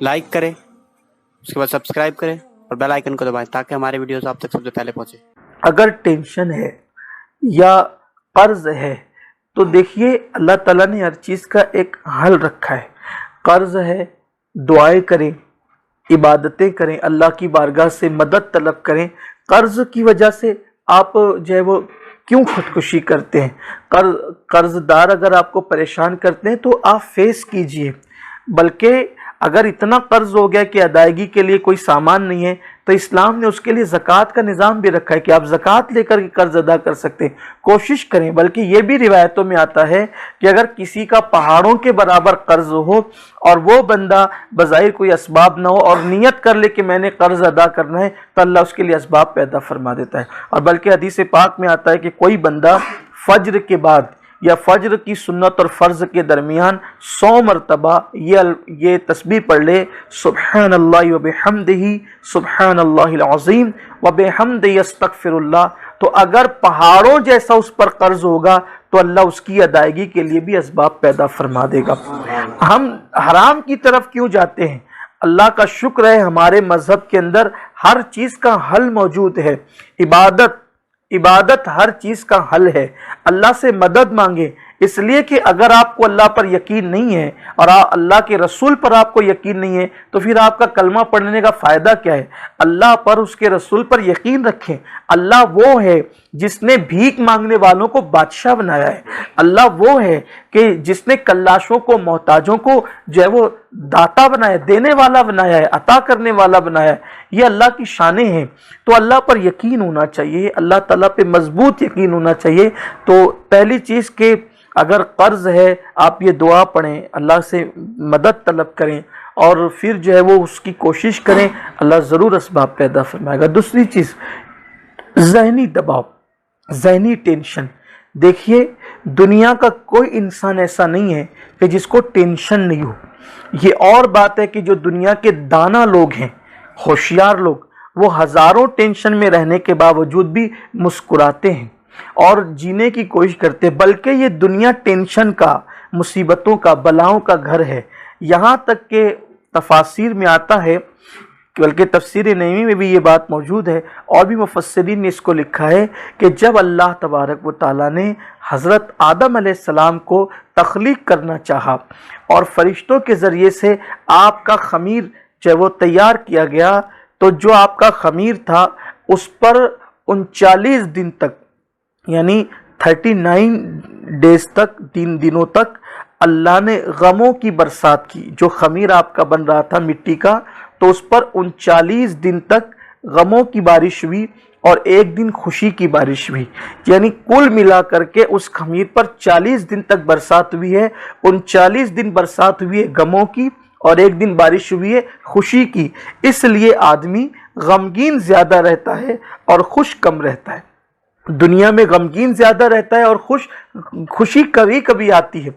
Like करें, उसके बाद सब्सक्राइब करें और बेल आइकन को दबाएं ताकि हमारे वीडियोस आप तक सबसे पहले पहुंचे। अगर टेंशन है या कर्ज है तो देखिए अल्लाह ताला ने हर चीज़ का एक हल रखा है। कर्ज है, दुआएं करें, इबादतें करें, अल्लाह की बारगाह से मदद तलब करें। कर्ज की वजह से आप जो है वो क्यों खुदकुशी करते हैं? कर्जदार अगर आपको परेशान करते हैं तो आप फेस कीजिए। बल्कि अगर इतना कर्ज हो गया कि अदायगी के लिए कोई सामान नहीं है तो इस्लाम ने उसके लिए ज़कात का निज़ाम भी रखा है कि आप ज़कात लेकर के कर्ज अदा कर सकते हैं। कोशिश करें। बल्कि ये भी रिवायतों में आता है कि अगर किसी का पहाड़ों के बराबर कर्ज हो और वो बंदा बज़ाहिर कोई असबाब ना हो और नियत कर ले कि मैंने कर्ज अदा करना है तो अल्लाह उसके लिए असबाब पैदा फरमा देता है। और बल्कि हदीस पाक में आता है कि कोई बंदा फज्र के बाद या फज्र की सुन्नत और फ़र्ज़ के दरमियान 100 मरतबा ये तस्बीह पढ़ ले, सुब्हानल्लाहि व बिहम्दिही सुब्हानल्लाहिल अज़ीम व बिहम्दिही अस्तगफिरुल्लाह, तो अगर पहाड़ों जैसा उस पर कर्ज होगा तो अल्लाह उसकी अदायगी के लिए भी असबाब पैदा फरमा देगा। हम हराम की तरफ क्यों जाते हैं? अल्लाह का शुक्र है हमारे मज़हब के अंदर हर चीज़ का हल मौजूद है। इबादत हर चीज़ का हल है। अल्लाह से मदद मांगे, इसलिए कि अगर आपको अल्लाह पर यकीन नहीं है और अल्लाह के रसूल पर आपको यकीन नहीं है तो फिर आपका कलमा पढ़ने का फ़ायदा क्या है? अल्लाह पर, उसके रसूल पर यकीन रखें। अल्लाह वो है जिसने भीख मांगने वालों को बादशाह बनाया है। अल्लाह वो है कि जिसने कल्लाशों को, मोहताजों को जो है वो दाता बनाया, देने वाला बनाया है, अता करने वाला बनाया है। ये अल्लाह की शानें हैं। तो अल्लाह पर यकीन होना चाहिए, अल्लाह ताला पे मजबूत यकीन होना चाहिए। तो पहली चीज़ कि अगर कर्ज है आप ये दुआ पढ़ें, अल्लाह से मदद तलब करें और फिर जो है वो उसकी कोशिश करें, अल्लाह ज़रूर असबाब पैदा फरमाएगा। दूसरी चीज़, ज़हनी दबाव, ज़हनी टेंशन। देखिए दुनिया का कोई इंसान ऐसा नहीं है कि जिसको टेंशन नहीं हो। ये और बात है कि जो दुनिया के दाना लोग हैं, होशियार लोग, वो हज़ारों टेंशन में रहने के बावजूद भी मुस्कुराते हैं और जीने की कोशिश करते हैं। बल्कि ये दुनिया टेंशन का, मुसीबतों का, बलाओं का घर है। यहाँ तक के तफासिर में आता है, बल्कि तफसीर नबवी में भी ये बात मौजूद है और भी मुफस्सिरीन ने इसको लिखा है कि जब अल्लाह तबारक व तआला ने हज़रत आदम अलैहिस्सलाम को तख्लीक करना चाहा और फरिश्तों के ज़रिए से आपका खमीर जो वो तैयार किया गया, तो जो आपका खमीर था उस पर 39 दिन तक, यानी 39 डेज तक, 3 दिनों तक अल्लाह ने गमों की बरसात की। जो खमीर आपका बन रहा था मिट्टी का, तो उस पर 39 दिन तक गमों की बारिश हुई और 1 दिन खुशी की बारिश हुई। यानी कुल मिला करके उस खमीर पर 40 दिन तक बरसात हुई है। 39 दिन बरसात हुई है गमों की और 1 दिन बारिश हुई है खुशी की। इसलिए आदमी गमगीन ज़्यादा रहता है और खुश कम रहता है। दुनिया में गमगीन ज़्यादा रहता है और खुशी कभी कभी आती है।